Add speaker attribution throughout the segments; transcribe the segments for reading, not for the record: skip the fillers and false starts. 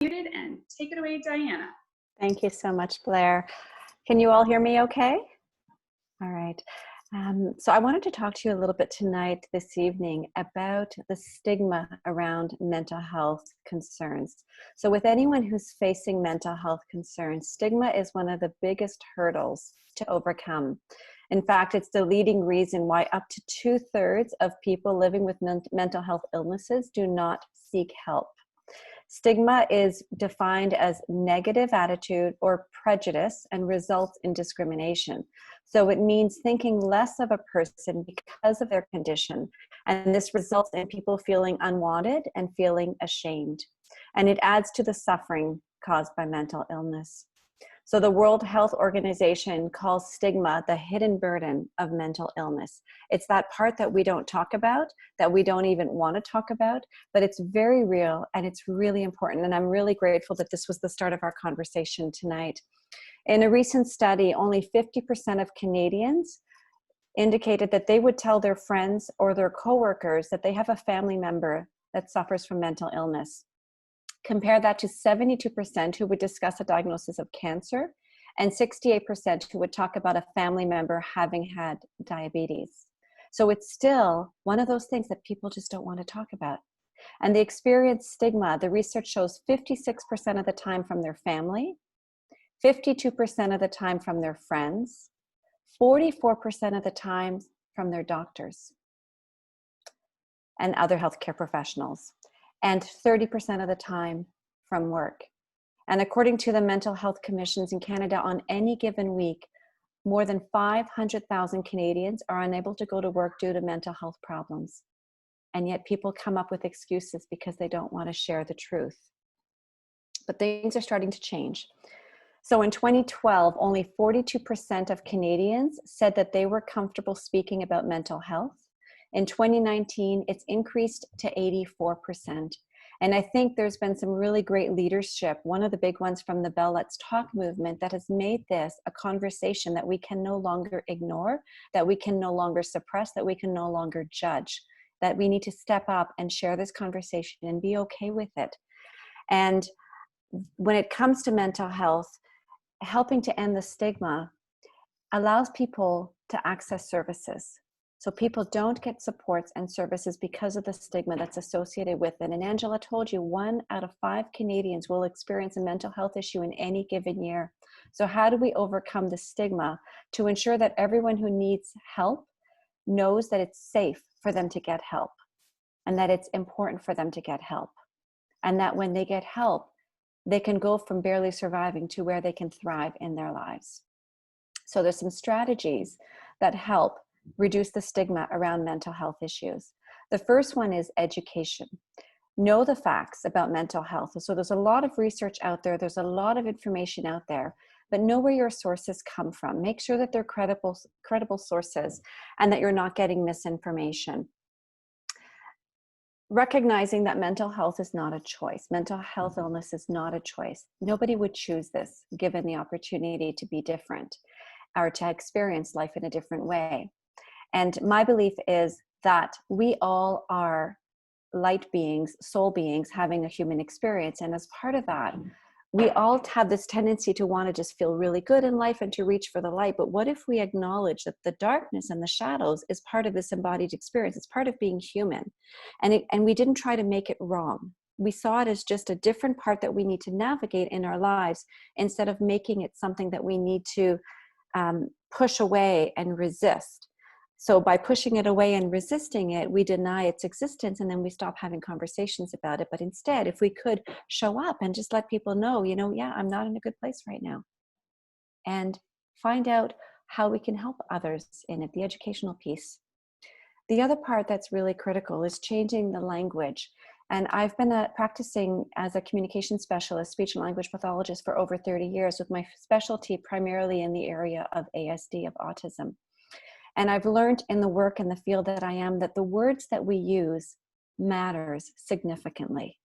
Speaker 1: Muted, and take it away, Diana.
Speaker 2: Thank you so much, Blair. Can you all hear me okay? All right. So I wanted to talk to you a little bit tonight, this evening, about the stigma around mental health concerns. So with anyone who's facing mental health concerns, stigma is one of the biggest hurdles to overcome. In fact, it's the leading reason why up to 2/3 of people living with mental health illnesses do not seek help. Stigma is defined as negative attitude or prejudice and results in discrimination. So it means thinking less of a person because of their condition. And this results in people feeling unwanted and feeling ashamed. And it adds to the suffering caused by mental illness. So the World Health Organization calls stigma the hidden burden of mental illness. It's that part that we don't talk about, that we don't even want to talk about, but it's very real and it's really important. And I'm really grateful that this was the start of our conversation tonight. In a recent study, only 50% of Canadians indicated that they would tell their friends or their coworkers that they have a family member that suffers from mental illness. Compare that to 72% who would discuss a diagnosis of cancer and 68% who would talk about a family member having had diabetes. So it's still one of those things that people just don't want to talk about. And they experience stigma, the research shows 56% of the time from their family, 52% of the time from their friends, 44% of the time from their doctors and other healthcare professionals, and 30% of the time from work. And according to the mental health commissions in Canada, on any given week, more than 500,000 Canadians are unable to go to work due to mental health problems. And yet people come up with excuses because they don't want to share the truth. But things are starting to change. So in 2012, only 42% of Canadians said that they were comfortable speaking about mental health. In 2019, it's increased to 84%. And I think there's been some really great leadership, one of the big ones from the Bell Let's Talk movement, that has made this a conversation that we can no longer ignore, that we can no longer suppress, that we can no longer judge, that we need to step up and share this conversation and be okay with it. And when it comes to mental health, helping to end the stigma allows people to access services. So people don't get supports and services because of the stigma that's associated with it. And Angela told you 1 out of 5 Canadians will experience a mental health issue in any given year. So how do we overcome the stigma to ensure that everyone who needs help knows that it's safe for them to get help and that it's important for them to get help, and that when they get help, they can go from barely surviving to where they can thrive in their lives? So there's some strategies that help reduce the stigma around mental health issues. The first one is education. Know the facts about mental health. So there's a lot of research out there. There's a lot of information out there, but know where your sources come from. Make sure that they're credible sources and that you're not getting misinformation. Recognizing that mental health is not a choice. Mental health illness is not a choice. Nobody would choose this given the opportunity to be different or to experience life in a different way. And my belief is that we all are light beings, soul beings, having a human experience. And as part of that, we all have this tendency to want to just feel really good in life and to reach for the light. But what if we acknowledge that the darkness and the shadows is part of this embodied experience? It's part of being human. And we didn't try to make it wrong. We saw it as just a different part that we need to navigate in our lives instead of making it something that we need to push away and resist. So by pushing it away and resisting it, we deny its existence and then we stop having conversations about it. But instead, if we could show up and just let people know, yeah, I'm not in a good place right now. And find out how we can help others in it, the educational piece. The other part that's really critical is changing the language. And I've been practicing as a communication specialist, speech and language pathologist, for over 30 years with my specialty primarily in the area of ASD, of autism. And I've learned in the work in the field that I am that the words that we use matters significantly.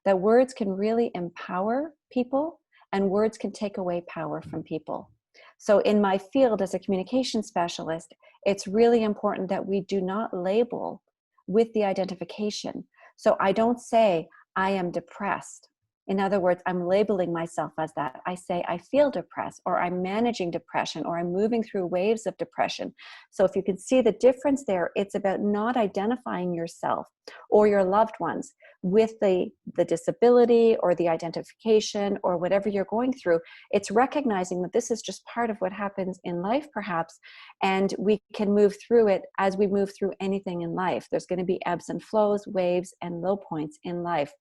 Speaker 2: That words can really empower people and words can take away power from people. So in my field as a communication specialist, it's really important that we do not label with the identification. So I don't say, I am depressed. In other words, I'm labeling myself as that. I say, I feel depressed, or I'm managing depression, or I'm moving through waves of depression. So if you can see the difference there, it's about not identifying yourself or your loved ones with the disability or the identification or whatever you're going through. It's recognizing that this is just part of what happens in life, perhaps, and we can move through it as we move through anything in life. There's going to be ebbs and flows, waves and low points in life.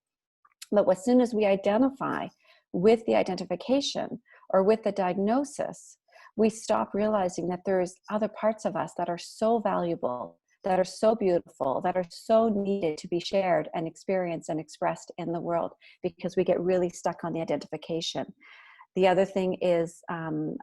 Speaker 2: But as soon as we identify with the identification or with the diagnosis, we stop realizing that there's other parts of us that are so valuable, that are so beautiful, that are so needed to be shared and experienced and expressed in the world, because we get really stuck on the identification. The other thing is,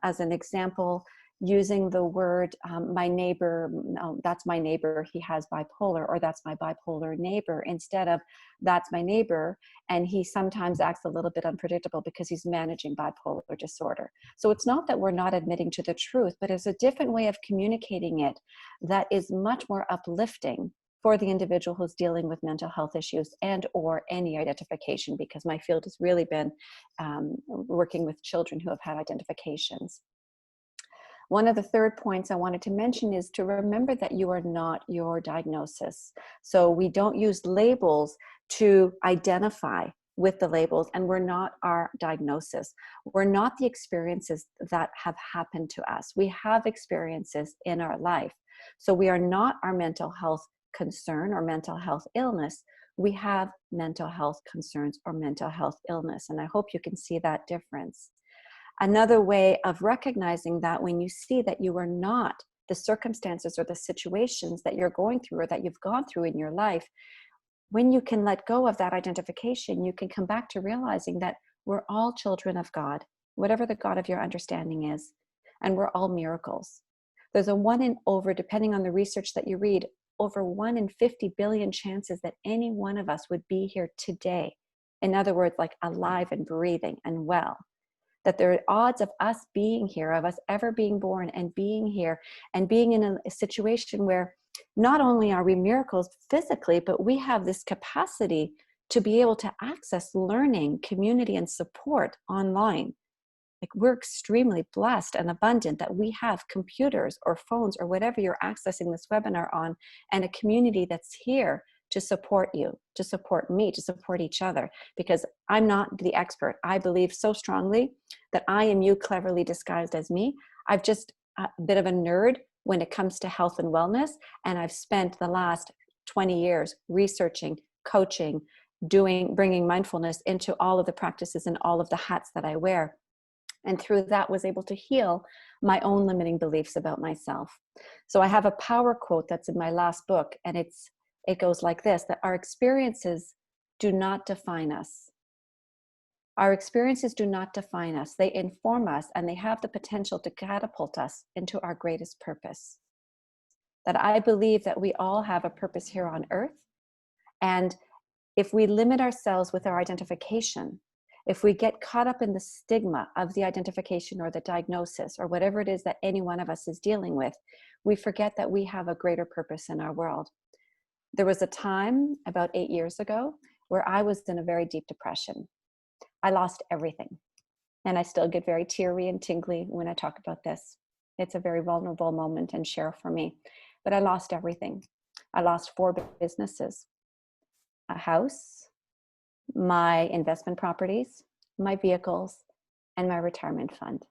Speaker 2: as an example, using the word, my neighbor, no, that's my neighbor, he has bipolar, or that's my bipolar neighbor, instead of that's my neighbor, and he sometimes acts a little bit unpredictable because he's managing bipolar disorder. So it's not that we're not admitting to the truth, but it's a different way of communicating it that is much more uplifting for the individual who's dealing with mental health issues and or any identification, because my field has really been working with children who have had identifications. One of the third points I wanted to mention is to remember that you are not your diagnosis. So we don't use labels to identify with the labels, and we're not our diagnosis. We're not the experiences that have happened to us. We have experiences in our life. So we are not our mental health concern or mental health illness. We have mental health concerns or mental health illness. And I hope you can see that difference. Another way of recognizing that, when you see that you are not the circumstances or the situations that you're going through or that you've gone through in your life, when you can let go of that identification, you can come back to realizing that we're all children of God, whatever the God of your understanding is, and we're all miracles. There's a 1 in over, depending on the research that you read, over 1 in 50 billion chances that any one of us would be here today. In other words, like alive and breathing and well. That there are odds of us being here, of us ever being born and being here and being in a situation where not only are we miracles physically, but we have this capacity to be able to access learning, community, and support online. Like, we're extremely blessed and abundant that we have computers or phones or whatever you're accessing this webinar on, and a community that's here to support you, to support me, to support each other, because I'm not the expert. I believe so strongly that I am you cleverly disguised as me. I've just a bit of a nerd when it comes to health and wellness, and I've spent the last 20 years researching, coaching, bringing mindfulness into all of the practices and all of the hats that I wear. And through that was able to heal my own limiting beliefs about myself. So I have a power quote that's in my last book, and it goes like this, that our experiences do not define us. Our experiences do not define us. They inform us, and they have the potential to catapult us into our greatest purpose. That I believe that we all have a purpose here on earth. And if we limit ourselves with our identification, if we get caught up in the stigma of the identification or the diagnosis or whatever it is that any one of us is dealing with, we forget that we have a greater purpose in our world. There was a time about 8 years ago where I was in a very deep depression. I lost everything. And I still get very teary and tingly when I talk about this. It's a very vulnerable moment and share for me. But I lost everything. I lost 4 businesses, a house, my investment properties, my vehicles, and my retirement fund.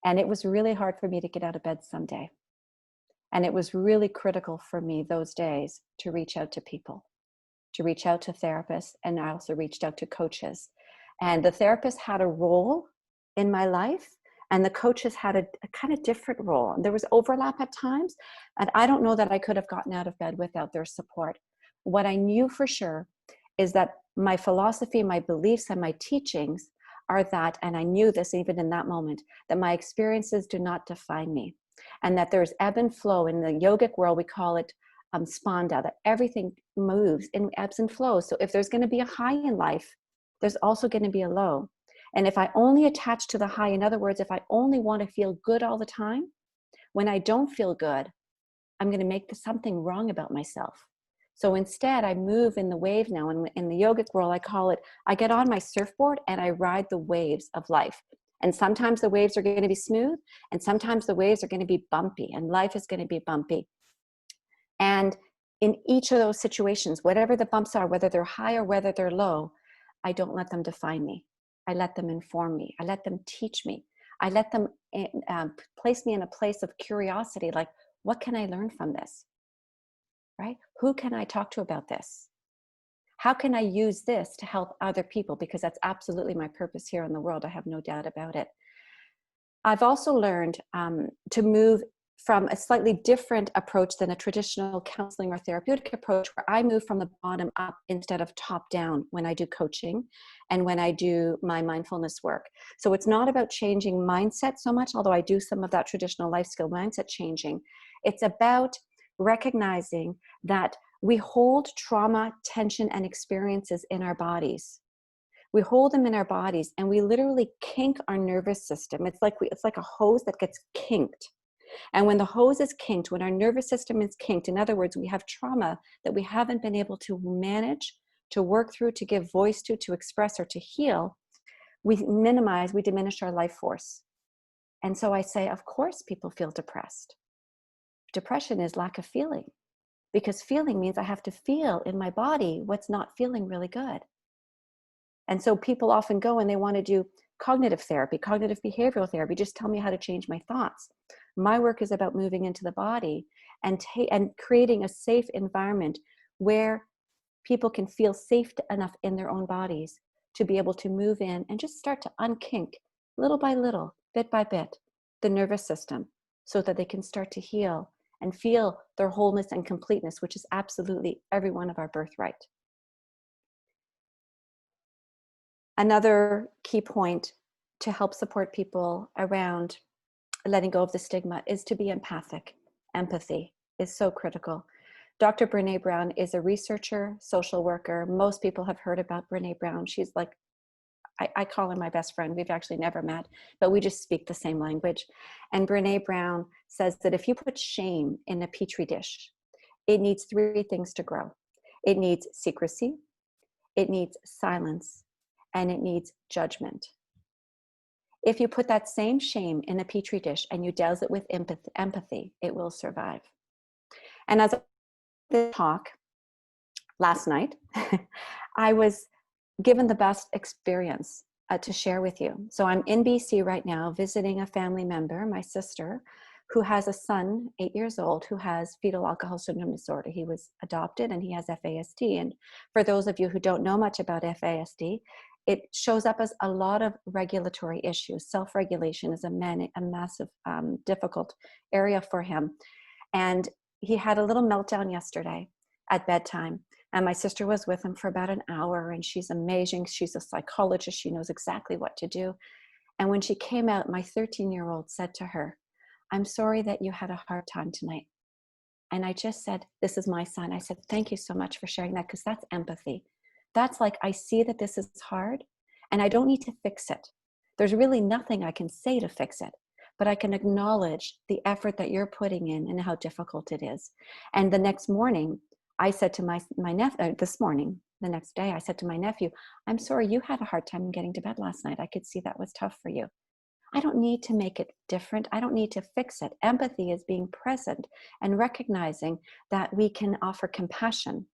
Speaker 2: And it was really hard for me to get out of bed someday. And it was really critical for me those days to reach out to people, to reach out to therapists, and I also reached out to coaches. And the therapist had a role in my life, and the coaches had a kind of different role. And there was overlap at times, and I don't know that I could have gotten out of bed without their support. What I knew for sure is that my philosophy, my beliefs, and my teachings are that, and I knew this even in that moment, that my experiences do not define me. And that there's ebb and flow. In the yogic world, we call it spanda, that everything moves in ebbs and flows. So if there's going to be a high in life, there's also going to be a low. And if I only attach to the high, in other words, if I only want to feel good all the time, when I don't feel good, I'm going to make something wrong about myself. So instead, I move in the wave now. And in the yogic world, I call it, I get on my surfboard and I ride the waves of life. And sometimes the waves are going to be smooth, and sometimes the waves are going to be bumpy, and life is going to be bumpy. And in each of those situations, whatever the bumps are, whether they're high or whether they're low, I don't let them define me. I let them inform me. I let them teach me. I let them place me in a place of curiosity, like, what can I learn from this? Right? Who can I talk to about this? How can I use this to help other people? Because that's absolutely my purpose here in the world. I have no doubt about it. I've also learned to move from a slightly different approach than a traditional counseling or therapeutic approach, where I move from the bottom up instead of top down when I do coaching and when I do my mindfulness work. So it's not about changing mindset so much, although I do some of that traditional life skill mindset changing. It's about recognizing that we hold trauma, tension, and experiences in our bodies. We hold them in our bodies and we literally kink our nervous system. It's like a hose that gets kinked. And when the hose is kinked, when our nervous system is kinked, in other words, we have trauma that we haven't been able to manage, to work through, to give voice to express, or to heal, we diminish our life force. And so I say, of course, people feel depressed. Depression is lack of feeling, because feeling means I have to feel in my body what's not feeling really good. And so people often go and they want to do cognitive therapy, cognitive behavioral therapy, just tell me how to change my thoughts. My work is about moving into the body and creating a safe environment where people can feel safe enough in their own bodies to be able to move in and just start to unkink little by little, bit by bit, the nervous system, so that they can start to heal and feel their wholeness and completeness, which is absolutely every one of our birthright. Another key point to help support people around letting go of the stigma is to be empathic. Empathy is so critical. Dr. Brené Brown is a researcher, social worker. Most people have heard about Brené Brown. She's like, I call her my best friend. We've actually never met, but we just speak the same language. And Brené Brown says that if you put shame in a petri dish, it needs 3 things to grow. It needs secrecy, it needs silence, and it needs judgment. If you put that same shame in a petri dish and you douse it with empathy, it will survive. And as I talk last night, I was given the best experience to share with you. So I'm in BC right now visiting a family member, my sister, who has a son, 8 years old, who has fetal alcohol syndrome disorder. He was adopted and he has FASD. And for those of you who don't know much about FASD, it shows up as a lot of regulatory issues. Self-regulation is a massive, difficult area for him. And he had a little meltdown yesterday at bedtime. And my sister was with him for about an hour, and she's amazing. She's a psychologist. She knows exactly what to do. And when she came out, my 13-year-old said to her, "I'm sorry that you had a hard time tonight." And I just said, "This is my son." I said, "Thank you so much for sharing that," because that's empathy. That's like, I see that this is hard and I don't need to fix it. There's really nothing I can say to fix it, but I can acknowledge the effort that you're putting in and how difficult it is. And the next morning, I said to my nephew, this morning, the next day, I said to my nephew, "I'm sorry you had a hard time getting to bed last night. I could see that was tough for you." I don't need to make it different. I don't need to fix it. Empathy is being present and recognizing that we can offer compassion.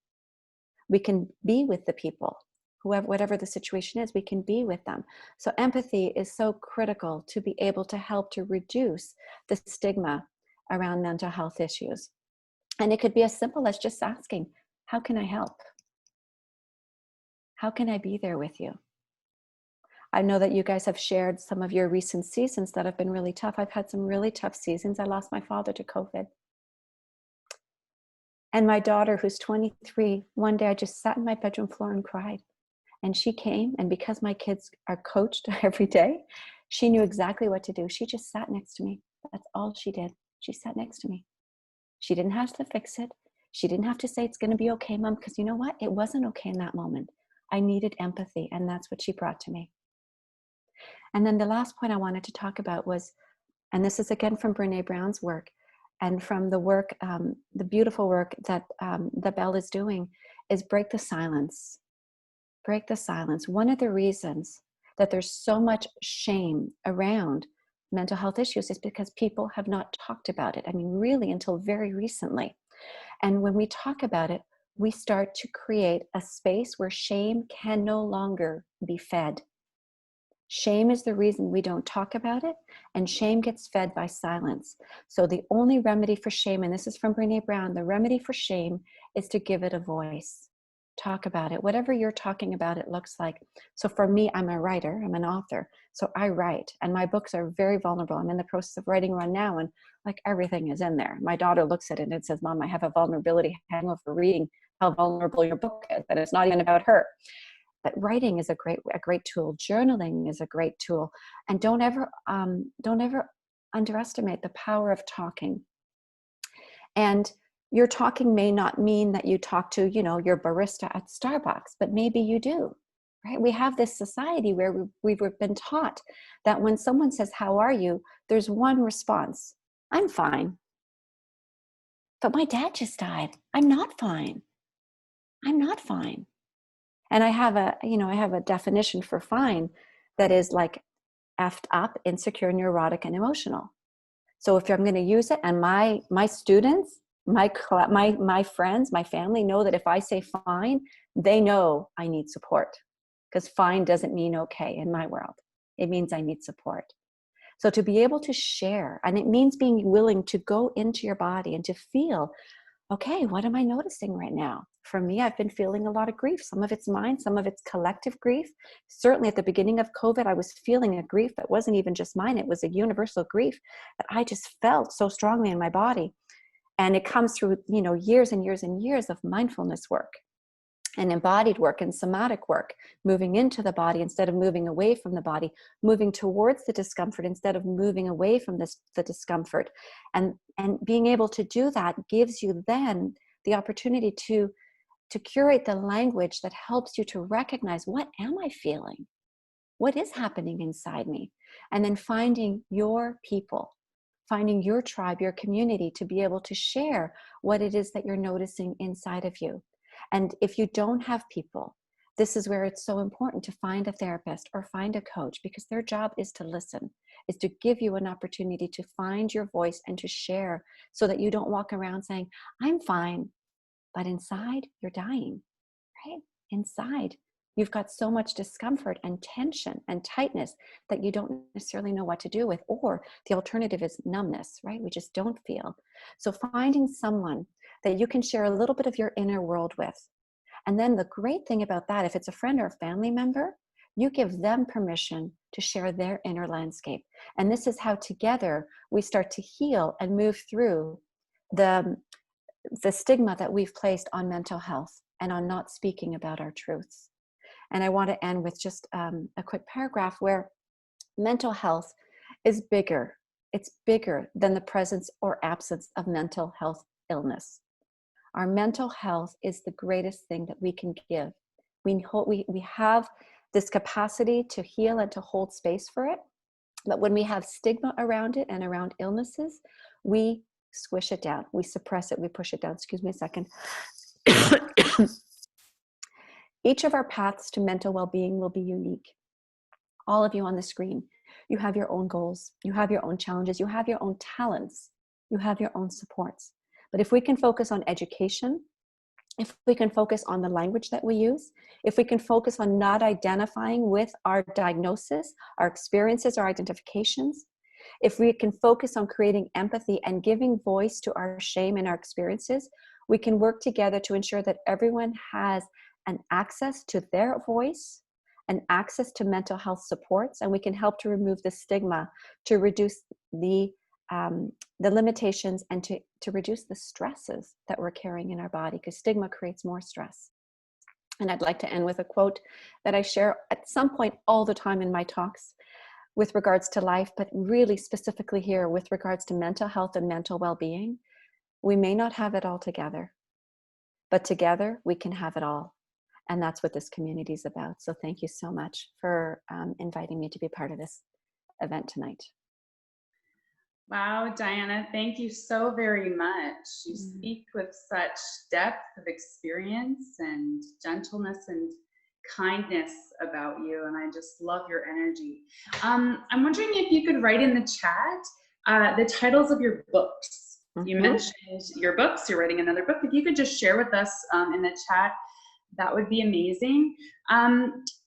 Speaker 2: We can be with the people, whatever the situation is, we can be with them. So empathy is so critical to be able to help to reduce the stigma around mental health issues. And it could be as simple as just asking, how can I help? How can I be there with you? I know that you guys have shared some of your recent seasons that have been really tough. I've had some really tough seasons. I lost my father to COVID. And my daughter, who's 23, one day I just sat in my bedroom floor and cried. And she came, and because my kids are coached every day, she knew exactly what to do. She just sat next to me. That's all she did. She sat next to me. She didn't have to fix it. She didn't have to say, "It's going to be okay, Mom," because you know what? It wasn't okay in that moment. I needed empathy, and that's what she brought to me. And then the last point I wanted to talk about was, and this is again from Brené Brown's work, and from the work, the beautiful work that Belle is doing, is break the silence. Break the silence. One of the reasons that there's so much shame around mental health issues is because people have not talked about it. I mean, really, until very recently. And when we talk about it, we start to create a space where shame can no longer be fed. Shame is the reason we don't talk about it, and shame gets fed by silence. So the only remedy for shame, and this is from Brené Brown, the remedy for shame is to give it a voice. Talk about it, whatever you're talking about it looks like. So for me, I'm a writer, I'm an author. So I write, and my books are very vulnerable. I'm in the process of writing one now, and like everything is in there. My daughter looks at it and says, Mom, I have a vulnerability hangover reading how vulnerable your book is, and it's not even about her. But writing is a great tool. Journaling is a great tool, and don't ever underestimate the power of talking. And your talking may not mean that you talk to, your barista at Starbucks, but maybe you do, right? We have this society where we've been taught that when someone says, "How are you?" there's one response: "I'm fine." But my dad just died. I'm not fine. I'm not fine. And I have a definition for fine that is like effed up, insecure, neurotic, and emotional. So if I'm going to use it, and my students, my friends, my family know that if I say fine, they know I need support, because fine doesn't mean okay in my world. It means I need support. So to be able to share, and it means being willing to go into your body and to feel, okay, what am I noticing right now? For me, I've been feeling a lot of grief. Some of it's mine, some of it's collective grief. Certainly at the beginning of COVID, I was feeling a grief that wasn't even just mine. It was a universal grief that I just felt so strongly in my body. And it comes through, years and years and years of mindfulness work and embodied work and somatic work, moving into the body instead of moving away from the body, moving towards the discomfort instead of moving away from the discomfort. And being able to do that gives you then the opportunity to curate the language that helps you to recognize, what am I feeling? What is happening inside me? And then finding your people, finding your tribe, your community, to be able to share what it is that you're noticing inside of you. And if you don't have people, this is where it's so important to find a therapist or find a coach, because their job is to listen, is to give you an opportunity to find your voice and to share, so that you don't walk around saying, I'm fine, but inside you're dying, right? Inside, you've got so much discomfort and tension and tightness that you don't necessarily know what to do with, or the alternative is numbness, right? We just don't feel. So finding someone that you can share a little bit of your inner world with. And then the great thing about that, if it's a friend or a family member, you give them permission to share their inner landscape. And this is how together we start to heal and move through the stigma that we've placed on mental health and on not speaking about our truths. And I want to end with just a quick paragraph where mental health is bigger. It's bigger than the presence or absence of mental health illness. Our mental health is the greatest thing that we can give. We have this capacity to heal and to hold space for it. But when we have stigma around it and around illnesses, we squish it down. We suppress it. We push it down. Excuse me a second. Each of our paths to mental well-being will be unique. All of you on the screen, you have your own goals. You have your own challenges. You have your own talents. You have your own supports. But if we can focus on education, if we can focus on the language that we use, if we can focus on not identifying with our diagnosis, our experiences, our identifications, if we can focus on creating empathy and giving voice to our shame and our experiences, we can work together to ensure that everyone has an access to their voice and access to mental health supports, and we can help to remove the stigma, to reduce the limitations, and to reduce the stresses that we're carrying in our body, because stigma creates more stress. And I'd like to end with a quote that I share at some point all the time in my talks with regards to life, but really specifically here with regards to mental health and mental well-being. We may not have it all together, but together we can have it all. And that's what this community is about. So thank you so much for inviting me to be part of this event tonight.
Speaker 1: Wow, Diana, thank you so very much. You
Speaker 2: Mm.
Speaker 1: speak with such depth of experience and gentleness and kindness about you, and I just love your energy. I'm wondering if you could write in the chat the titles of your books. You
Speaker 2: Mhm.
Speaker 1: mentioned your books, you're writing another book. If you could just share with us in the chat, that would be amazing. Um,